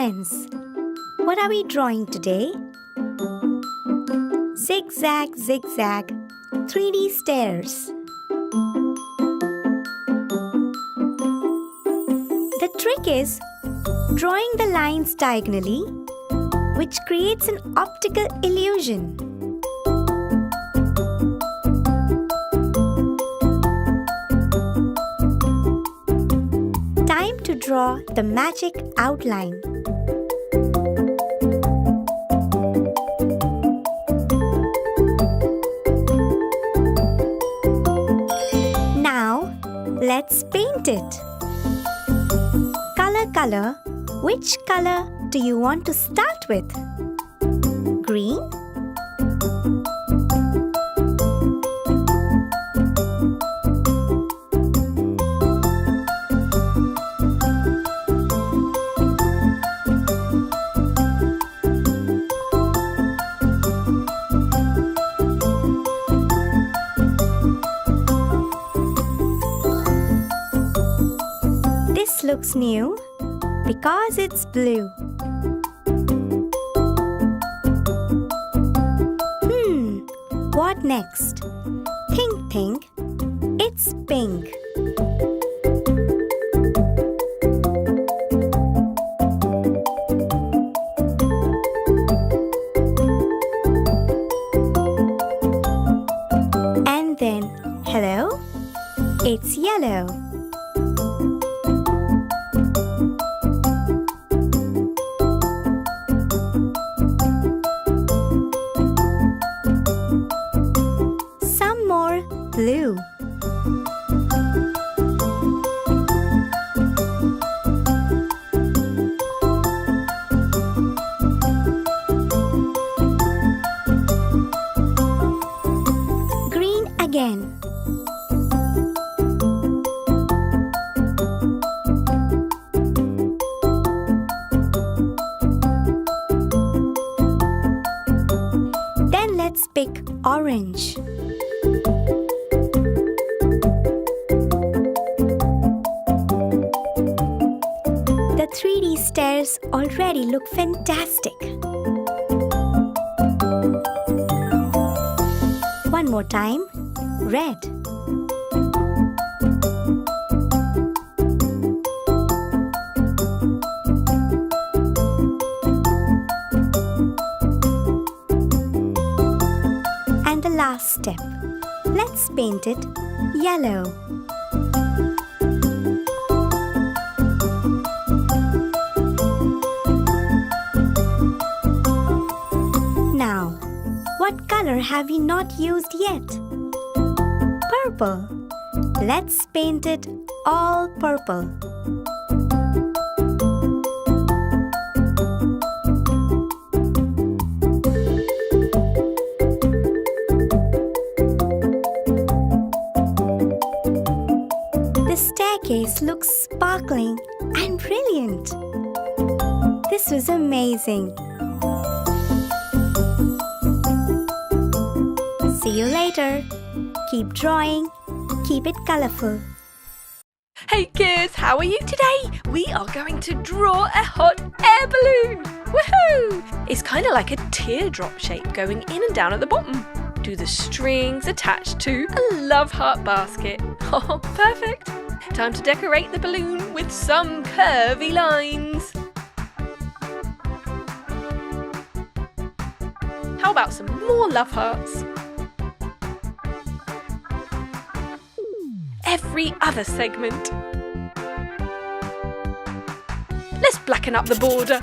friends. What are we drawing today? Zigzag, zigzag, 3D stairs. The trick is drawing the lines diagonally, which creates an optical illusion. Time to draw the magic outline. Now, let's paint it. Color. Which color do you want to start with? Green? This looks new because it's blue. What next? Think. It's pink. And then, hello? It's yellow. Blue. Green again. Then let's pick orange. The 3D stairs already look fantastic. One more time, red. And the last step, let's paint it yellow. What color have we not used yet? Purple. Let's paint it all purple. The staircase looks sparkling and brilliant. This was amazing. See you later. Keep drawing. Keep it colorful. Hey kids, how are you today? We are going to draw a hot air balloon. Woohoo! It's kind of like a teardrop shape going in and down at the bottom. Do the strings attached to a love heart basket. Oh, perfect. Time to decorate the balloon with some curvy lines. How about some more love hearts? Every other segment. Let's blacken up the border.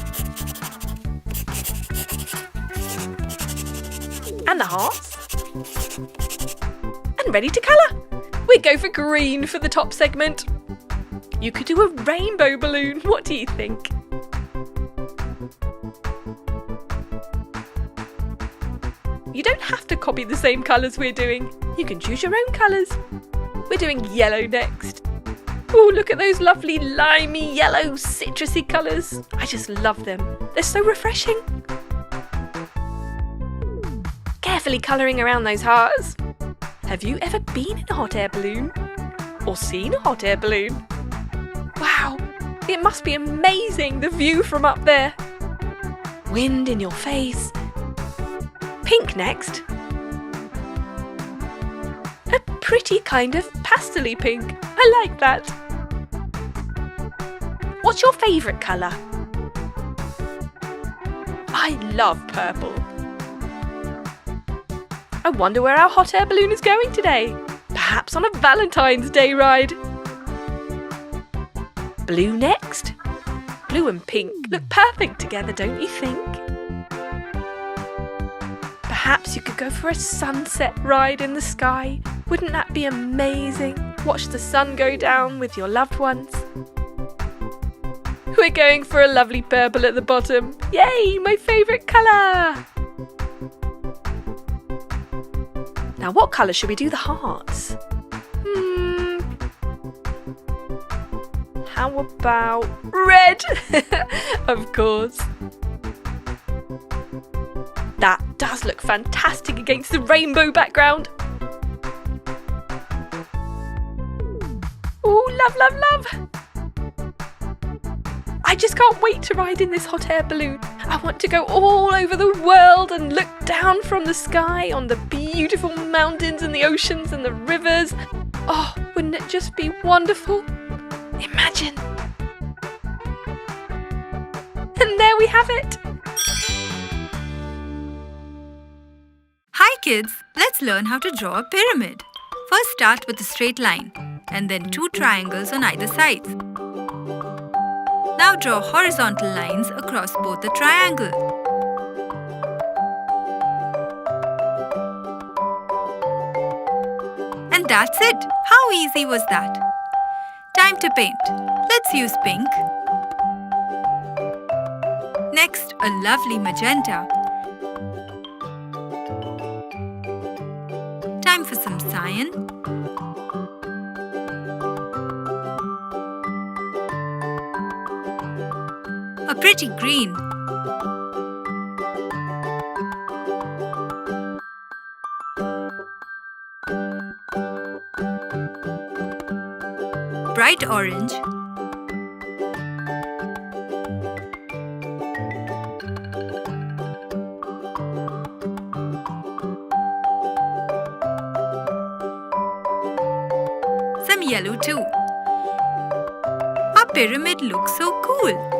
And the hearts. And ready to colour. We go for green for the top segment. You could do a rainbow balloon. What do you think? You don't have to copy the same colours we're doing. You can choose your own colours. We're doing yellow next. Oh, look at those lovely limey yellow citrusy colours. I just love them. They're so refreshing. Carefully colouring around those hearts. Have you ever been in a hot air balloon? Or seen a hot air balloon? Wow, It must be amazing, the view from up there. Wind in your face. Pink next. A pretty kind of pastel-y pink. I like that. What's your favourite colour? I love purple. I wonder where our hot air balloon is going today. Perhaps on a Valentine's Day ride. Blue next. Blue and pink look perfect together, don't you think? Perhaps you could go for a sunset ride in the sky. Wouldn't that be amazing? Watch the sun go down with your loved ones. We're going for a lovely purple at the bottom. Yay, my favourite colour! Now what colour should we do the hearts? How about red? Of course. That does look fantastic against the rainbow background. Ooh, love, love, love. I just can't wait to ride in this hot air balloon. I want to go all over the world and look down from the sky on the beautiful mountains and the oceans and the rivers. Oh, wouldn't it just be wonderful? Imagine. And there we have it. Hi kids, let's learn how to draw a pyramid. First start with a straight line and then 2 triangles on either sides. Now draw horizontal lines across both the triangle. And that's it. How easy was that? Time to paint. Let's use pink. Next, a lovely magenta. Time for some cyan. A pretty green. Bright orange. Some yellow too. Our pyramid looks so cool.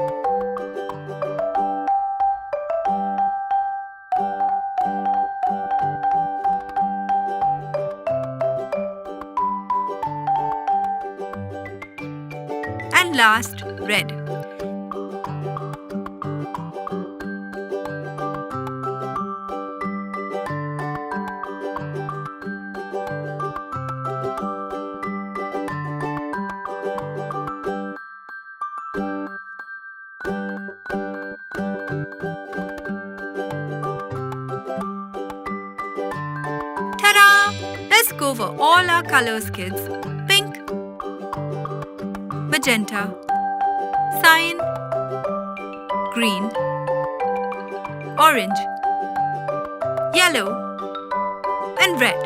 And last, red. Ta-da! Let's go over all our colors, kids. Pink, magenta, cyan, green, orange, yellow, and red.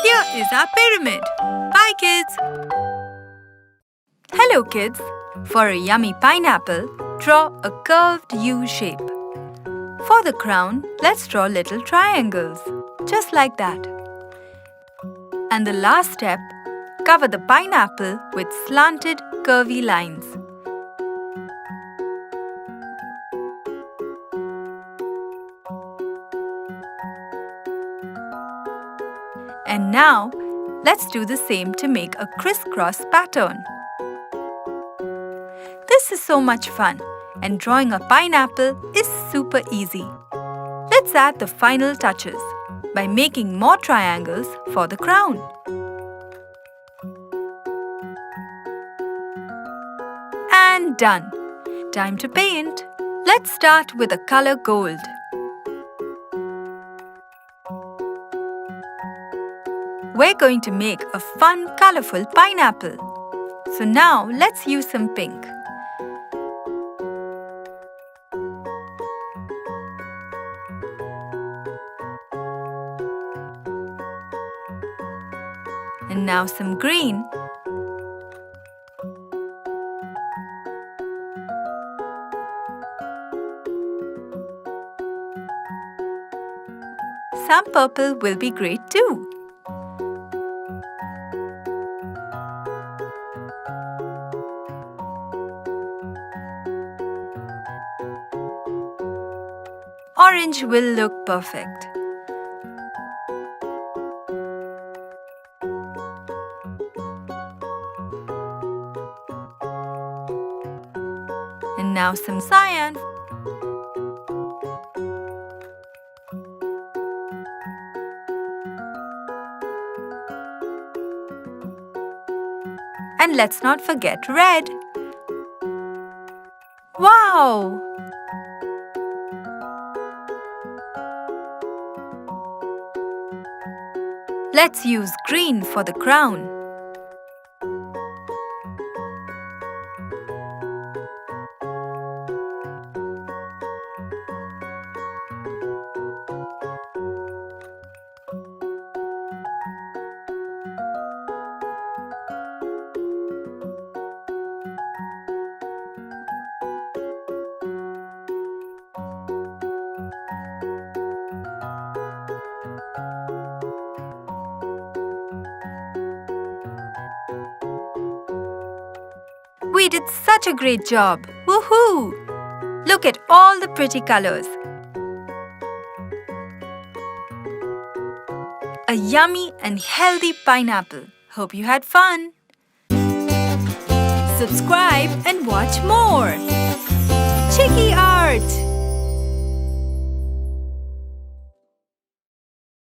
Here is our pyramid. Bye, kids. Hello, kids. For a yummy pineapple, draw a curved U shape. For the crown, let's draw little triangles, just like that. And the last step, cover the pineapple with slanted, curvy lines. And now, let's do the same to make a crisscross pattern. This is so much fun, and drawing a pineapple is super easy. Let's add the final touches by making more triangles for the crown. And done! Time to paint. Let's start with the color gold. We're going to make a fun, colorful pineapple. So now let's use some pink. And now some green. some purple will be great too. Orange will look perfect. And now some cyan. And let's not forget red. Wow! Let's use green for the crown. We did such a great job! Woohoo! Look at all the pretty colors. A yummy and healthy pineapple. Hope you had fun. Subscribe and watch more. Chiki Art!